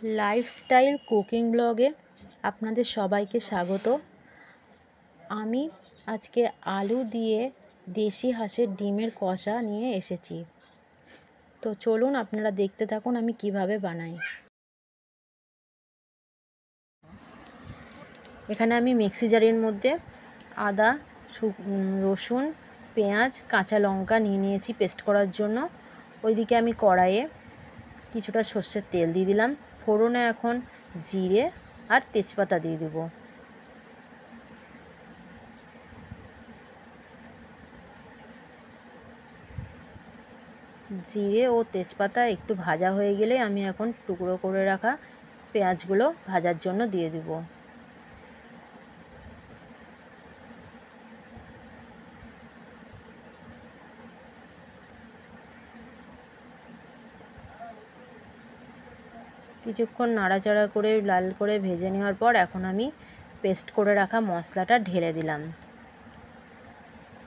Lifestyle cooking ব্লগে আপনাদের সবাইকে স্বাগত। আমি আজকে আলু দিয়ে দেশি হাঁসের ডিমের কষা নিয়ে এসেছি। তো চলুন আপনারা দেখতে থাকুন আমি কিভাবে বানাই। এখানে আমি মিক্সি জারের মধ্যে আদা, রসুন, পেঁয়াজ, কাঁচা লঙ্কা নিয়ে নিয়েছি পেস্ট করার জন্য। ওইদিকে আমি কড়াইয়ে কিছুটা সর্ষের তেল দিয়ে দিলাম। ফোড়নে এখন জিরে আর তেজপাতা দিয়ে দেব। জিরে ও তেজপাতা একটু ভাজা হয়ে গেলে আমি এখন টুকরো করে রাখা পেঁয়াজগুলো ভাজার জন্য দিয়ে দেব। কিছুক্ষণ নাড়াচাড়া করে লাল করে ভেজে নেওয়ার পর এখন আমি পেস্ট করে রাখা মশলাটা ঢেলে দিলাম।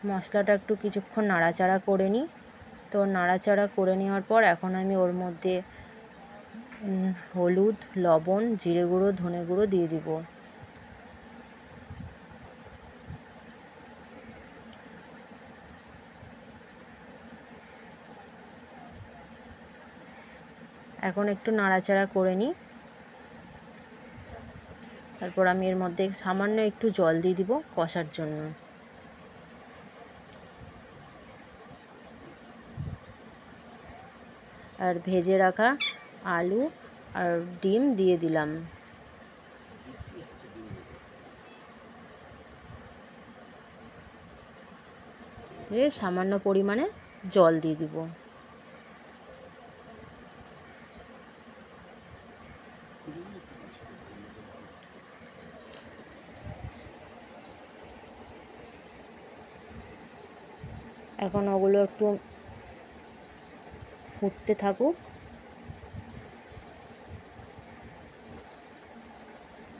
মশলাটা একটু কিছুক্ষণ নাড়াচাড়া করে নিই। তো নাড়াচাড়া করে নেওয়ার পর এখন আমি ওর মধ্যে হলুদ, লবণ, জিরে গুঁড়ো, ধনে গুঁড়ো দিয়ে দিব। এখন একটু নাড়াচাড়া করে নিই। তারপর আমি এর মধ্যে সামান্য একটু জল দিয়ে দিব কষার জন্য। আর ভেজে রাখা আলু আর ডিম দিয়ে দিলাম। সামান্য পরিমাণে জল দিয়ে দিব। এখন ওগুলো একটু ফুটতে থাকুক।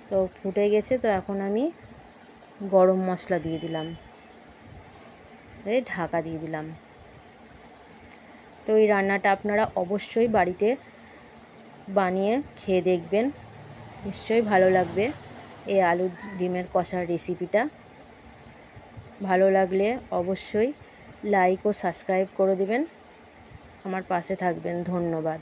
তো ফুটে গেছে, তো এখন আমি গরম মশলা দিয়ে দিলাম, ঢাকা দিয়ে দিলাম। তো এই রান্নাটা আপনারা অবশ্যই বাড়িতে বানিয়ে খেয়ে দেখবেন, নিশ্চয়ই ভালো লাগবে এই আলু ডিমের কষার রেসিপিটা। ভালো লাগলে অবশ্যই লাইক ও সাবস্ক্রাইব করে দেবেন, আমার পাশে থাকবেন। ধন্যবাদ।